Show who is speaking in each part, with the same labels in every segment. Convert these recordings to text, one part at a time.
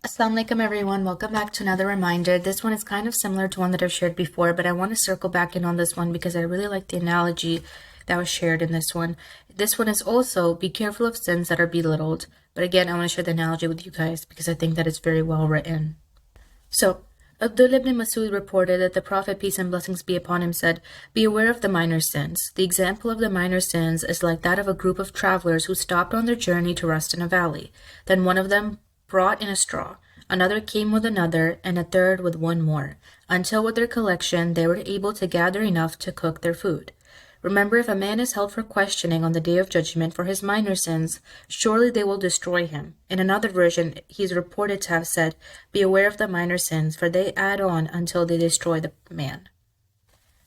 Speaker 1: Assalamu alaikum everyone, welcome back to another reminder. This one is kind of similar to one that I've shared before, but I want to circle back in on this one because I really like the analogy that was shared in this one. This one is also, be careful of sins that are belittled. But again, I want to share the analogy with you guys because I think that it's very well written. So, Abdullah ibn Masud reported that the Prophet, peace and blessings be upon him, said, "Be aware of the minor sins. The example of the minor sins is like that of a group of travelers who stopped on their journey to rest in a valley. Then one of them brought in a straw, another came with another, and a third with one more, until with their collection they were able to gather enough to cook their food. Remember, if a man is held for questioning on the day of judgment for his minor sins, surely they will destroy him." In another version, he is reported to have said, "Be aware of the minor sins, for they add on until they destroy the man."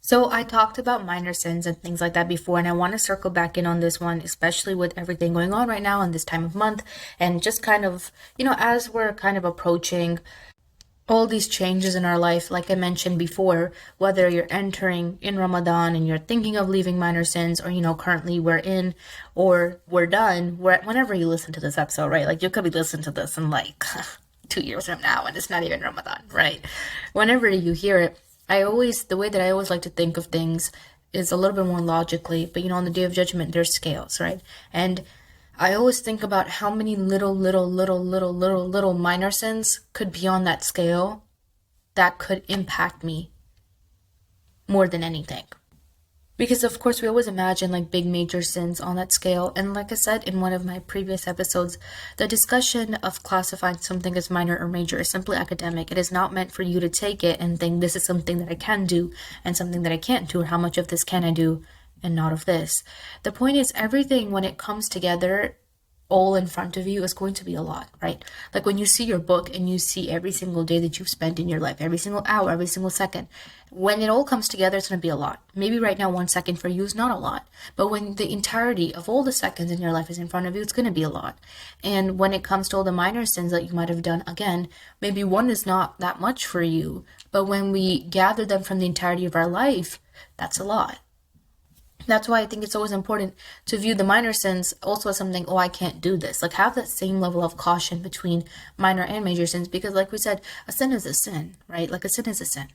Speaker 1: So I talked about minor sins and things like that before, and I want to circle back in on this one, especially with everything going on right now in this time of month, and just kind of, as we're kind of approaching all these changes in our life, like I mentioned before, whether you're entering in Ramadan and you're thinking of leaving minor sins, or, currently we're in, or we're done, whenever you listen to this episode, right? Like you could be listening to this in like 2 years from now, and it's not even Ramadan, right? Whenever you hear it, the way that I always like to think of things is a little bit more logically, but on the day of judgment, there's scales, right? And I always think about how many little minor sins could be on that scale that could impact me more than anything. Because of course we always imagine like big major sins on that scale, and like I said in one of my previous episodes, the discussion of classifying something as minor or major is simply academic. It is not meant for you to take it and think this is something that I can do and something that I can't do, or how much of this can I do and not of this. The point is, everything when it comes together all in front of you is going to be a lot, right? Like when you see your book and you see every single day that you've spent in your life, every single hour, every single second, when it all comes together, it's going to be a lot. Maybe right now 1 second for you is not a lot, but when the entirety of all the seconds in your life is in front of you, it's going to be a lot. And when it comes to all the minor sins that you might have done, again, maybe one is not that much for you, but when we gather them from the entirety of our life, that's a lot. That's why I think it's always important to view the minor sins also as something, I can't do this. Like have that same level of caution between minor and major sins, because like we said, a sin is a sin, right? Like a sin is a sin.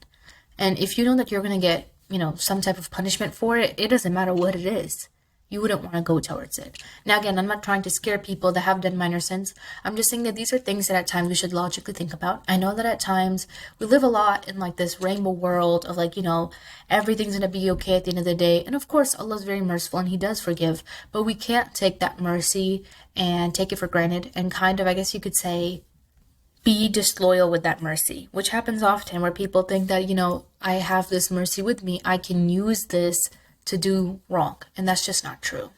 Speaker 1: And if you know that you're going to get, some type of punishment for it, it doesn't matter what it is. You wouldn't want to go towards it. Now, again, I'm not trying to scare people that have done minor sins. I'm just saying that these are things that at times we should logically think about. I know that at times we live a lot in like this rainbow world of like, everything's going to be okay at the end of the day. And of course, Allah's very merciful and He does forgive. But we can't take that mercy and take it for granted and kind of, I guess you could say, be disloyal with that mercy, which happens often where people think that, I have this mercy with me. I can use this to do wrong, and that's just not true.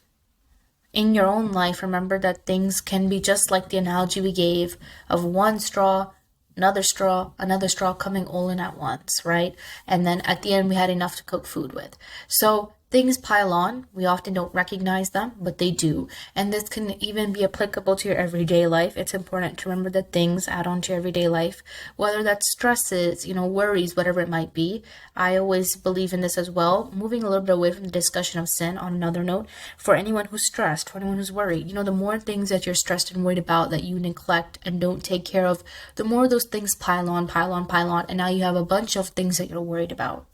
Speaker 1: In your own life, remember that things can be just like the analogy we gave of one straw, another straw coming all in at once, right? And then at the end we had enough to cook food with. So things pile on. We often don't recognize them, but they do. And this can even be applicable to your everyday life. It's important to remember that things add on to your everyday life, whether that's stresses, worries, whatever it might be. I always believe in this as well. Moving a little bit away from the discussion of sin on another note, for anyone who's stressed, for anyone who's worried, the more things that you're stressed and worried about that you neglect and don't take care of, the more those things pile on, and now you have a bunch of things that you're worried about.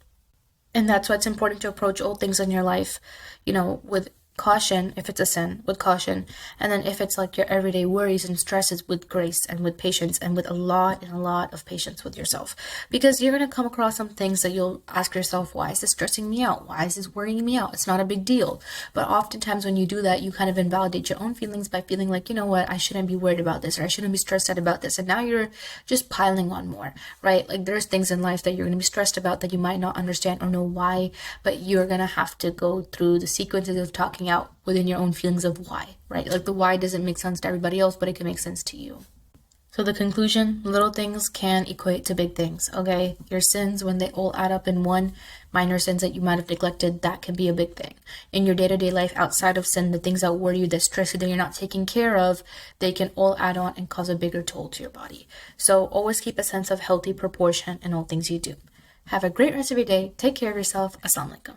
Speaker 1: And that's why it's important to approach all things in your life, with caution, if it's a sin, with caution. And then if it's like your everyday worries and stresses, with grace and with patience and with a lot of patience with yourself. Because you're going to come across some things that you'll ask yourself, why is this stressing me out? Why is this worrying me out? It's not a big deal. But oftentimes when you do that, you kind of invalidate your own feelings by feeling like, what, I shouldn't be worried about this, or I shouldn't be stressed out about this. And now you're just piling on more, right? Like there's things in life that you're going to be stressed about that you might not understand or know why, but you're going to have to go through the sequences of talking out within your own feelings of why, right? Like the why doesn't make sense to everybody else, but it can make sense to you. So the conclusion, little things can equate to big things, okay? Your sins, when they all add up in one, minor sins that you might have neglected, that can be a big thing. In your day-to-day life, outside of sin, the things that worry you, that stress you, that you're not taking care of, they can all add on and cause a bigger toll to your body. So always keep a sense of healthy proportion in all things you do. Have a great rest of your day. Take care of yourself. Assalamu alaikum.